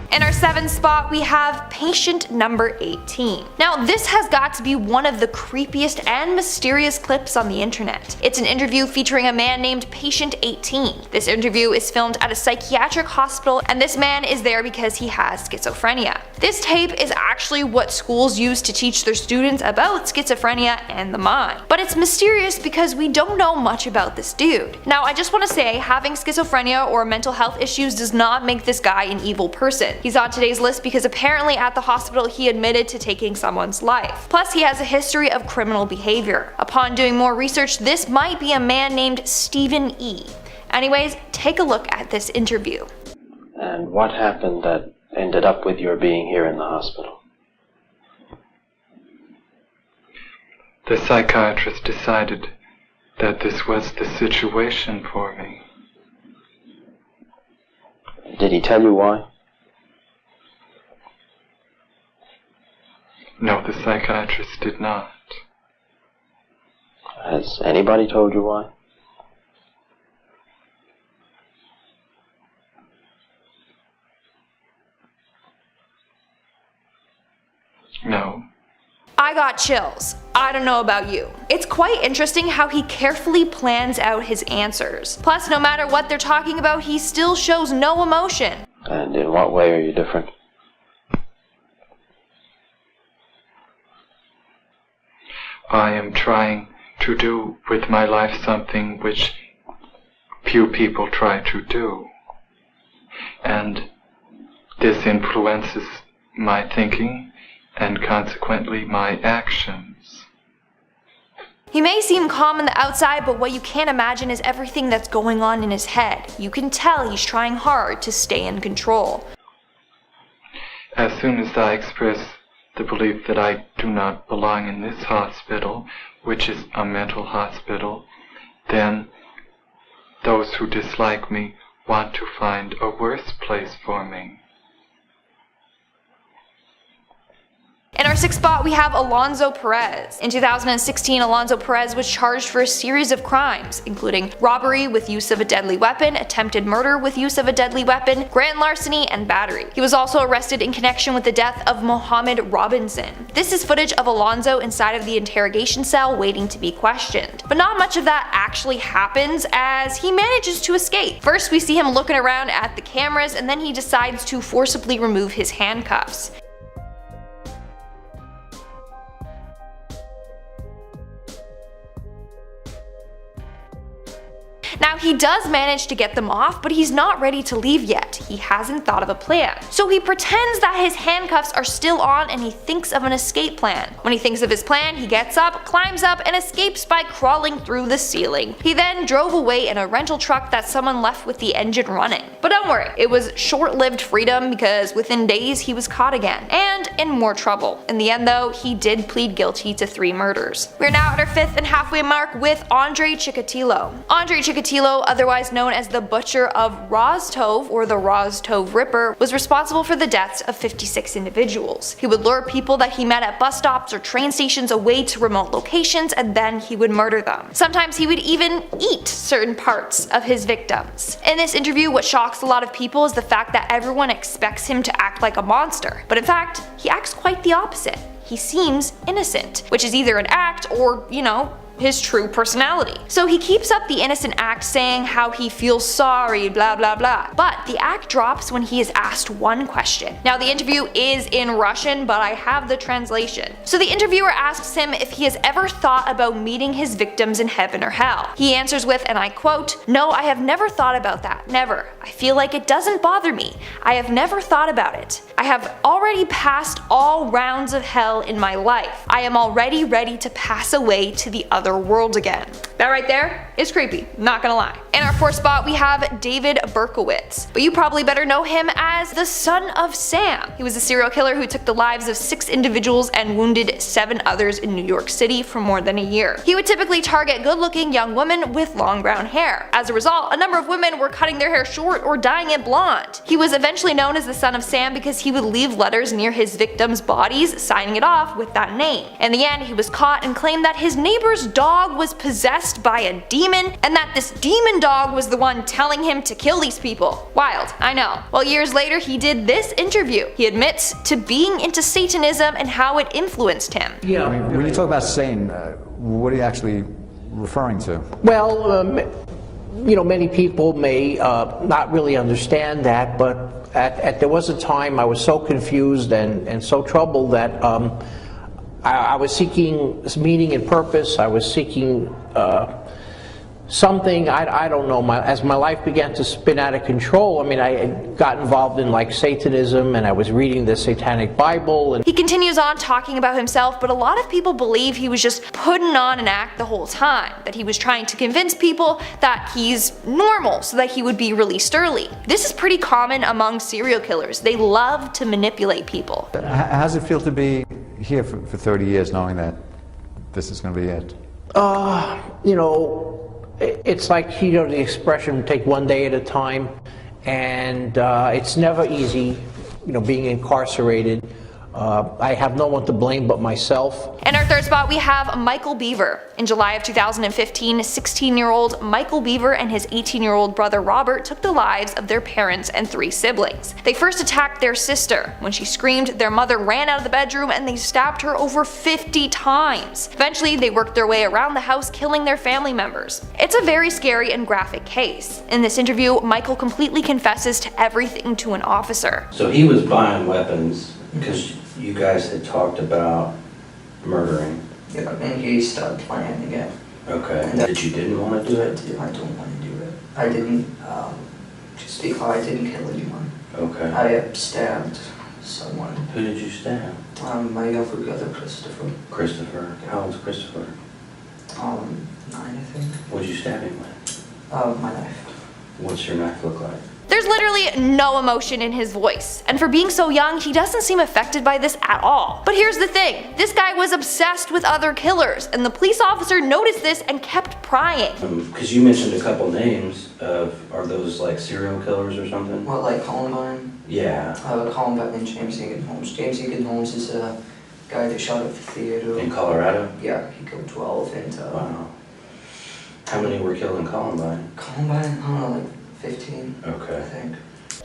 In our 7th spot, we have patient number 18. Now, this has got to be one of the creepiest and mysterious clips on the internet. It's an interview featuring a man named Patient 18. This interview is filmed at a psychiatric hospital, and this man is there because he has schizophrenia. This tape is actually what schools use to teach their students about schizophrenia and the mind. But it's mysterious because we don't know much about this dude. Now, I just want to say, having schizophrenia or mental health issues does not make this guy an evil person. He's on today's list because apparently at the hospital he admitted to taking someone's life. Plus, he has a history of criminal behavior. Upon doing more research, this might be a man named Stephen E. Anyways, take a look at this interview. And what happened that ended up with your being here in the hospital? The psychiatrist decided that this was the situation for me. Did he tell you why? No, the psychiatrist did not. Has anybody told you why? No. I got chills. I don't know about you. It's quite interesting how he carefully plans out his answers. Plus, no matter what they're talking about, he still shows no emotion. And in what way are you different? I am trying to do with my life something which few people try to do. And this influences my thinking and consequently my actions. He may seem calm on the outside, but what you can't imagine is everything that's going on in his head. You can tell he's trying hard to stay in control. As soon as I express the belief that I do not belong in this hospital, which is a mental hospital, then those who dislike me want to find a worse place for me. In our 6th spot, we have Alonzo Perez. In 2016, Alonzo Perez was charged for a series of crimes, including robbery with use of a deadly weapon, attempted murder with use of a deadly weapon, grand larceny, and battery. He was also arrested in connection with the death of Mohammed Robinson. This is footage of Alonzo inside of the interrogation cell waiting to be questioned. But not much of that actually happens, as he manages to escape. First, we see him looking around at the cameras, and then he decides to forcibly remove his handcuffs. Now, he does manage to get them off, but he's not ready to leave yet. He hasn't thought of a plan. So he pretends that his handcuffs are still on and he thinks of an escape plan. When he thinks of his plan, he gets up, climbs up, and escapes by crawling through the ceiling. He then drove away in a rental truck that someone left with the engine running. But don't worry, it was short-lived freedom because within days he was caught again, and in more trouble. In the end though, he did plead guilty to 3 murders. We're now at our 5th and halfway mark with Andre Chikatilo. Andre Chikatilo, otherwise known as the Butcher of Rostov or the Rostov Ripper, was responsible for the deaths of 56 individuals. He would lure people that he met at bus stops or train stations away to remote locations, and then he would murder them. Sometimes he would even eat certain parts of his victims. In this interview, what shocks a lot of people is the fact that everyone expects him to act like a monster, but in fact, he acts quite the opposite. He seems innocent, which is either an act or, you know, his true personality. So he keeps up the innocent act saying how he feels sorry, blah blah blah. But the act drops when he is asked one question. Now the interview is in Russian, but I have the translation. So the interviewer asks him if he has ever thought about meeting his victims in heaven or hell. He answers with, and I quote, "No, I have never thought about that, never. I feel like it doesn't bother me. I have never thought about it. I have already passed all rounds of hell in my life. I am already ready to pass away to the other world again." That right there is creepy, not gonna lie. In our 4th spot, we have David Berkowitz, but you probably better know him as the son of Sam. He was a serial killer who took the lives of 6 individuals and wounded 7 others in New York City for more than a year. He would typically target good-looking young women with long brown hair. As a result, a number of women were cutting their hair short or dyeing it blonde. He was eventually known as the son of Sam because he would leave letters near his victims' bodies, signing it off with that name. In the end, he was caught and claimed that his neighbor's dog was possessed by a demon, and that this demon dog was the one telling him to kill these people. Wild, I know. Well, years later, he did this interview. He admits to being into Satanism and how it influenced him. Yeah. I mean, when you talk about Satan, what are you actually referring to? Well, you know, many people may not really understand that, but there was a time I was so confused and so troubled that I was seeking meaning and purpose. I was seeking something, I don't know, as my life began to spin out of control. I mean, I got involved in like Satanism, and I was reading the Satanic Bible. And he continues on talking about himself, but a lot of people believe he was just putting on an act the whole time, that he was trying to convince people that he's normal so that he would be released early. This is pretty common among serial killers. They love to manipulate people. How does it feel to be here for 30 years knowing that this is going to be it? You know, it's like, you know, the expression, take one day at a time, and it's never easy, you know, being incarcerated. I have no one to blame but myself. In our 3rd spot, we have Michael Beaver. In July of 2015, 16-year-old Michael Beaver and his 18-year-old brother Robert took the lives of their parents and 3 siblings. They first attacked their sister. When she screamed, their mother ran out of the bedroom and they stabbed her over 50 times. Eventually, they worked their way around the house, killing their family members. It's a very scary and graphic case. In this interview, Michael completely confesses to everything to an officer. So he was buying weapons because you guys had talked about murdering. Yeah, and he started planning it. Okay. And that you didn't want to do it? I don't want to do it. I didn't, just because I didn't kill anyone. Okay. I stabbed someone. Who did you stab? My younger brother, Christopher. Christopher? How old's Christopher? 9, I think. What did you stab him with? My knife. What's your knife look like? There's literally no emotion in his voice, and for being so young, he doesn't seem affected by this at all. But here's the thing, this guy was obsessed with other killers, and the police officer noticed this and kept prying. Because you mentioned a couple names of, are those like serial killers or something? What, like Columbine? Yeah. Columbine and James Egan Holmes. James Egan Holmes is a guy that shot at the theater. In Colorado? Yeah, he killed 12 and... Wow. How many were killed in Columbine? Columbine? I don't know, like 15. Okay. I think.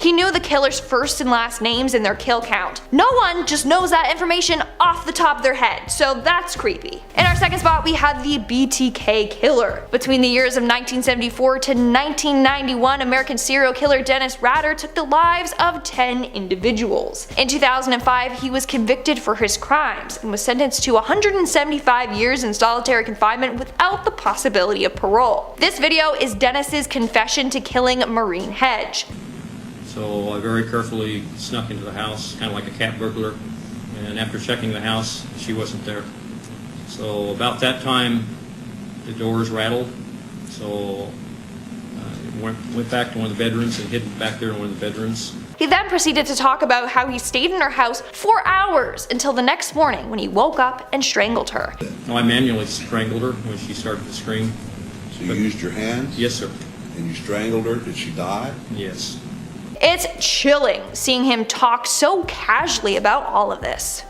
He knew the killer's first and last names and their kill count. No one just knows that information off the top of their head, so that's creepy. In our second spot, we had the BTK killer. Between the years of 1974 to 1991, American serial killer Dennis Rader took the lives of 10 individuals. In 2005, he was convicted for his crimes and was sentenced to 175 years in solitary confinement without the possibility of parole. This video is Dennis's confession to killing Maureen Hedge. So I very carefully snuck into the house, kind of like a cat burglar, and after checking the house, she wasn't there. So about that time, the doors rattled, so I went back to one of the bedrooms and hid back there in one of the bedrooms. He then proceeded to talk about how he stayed in her house for hours until the next morning when he woke up and strangled her. No, I manually strangled her when she started to scream. So you used your hands? Yes, sir. And you strangled her? Did she die? Yes. It's chilling seeing him talk so casually about all of this.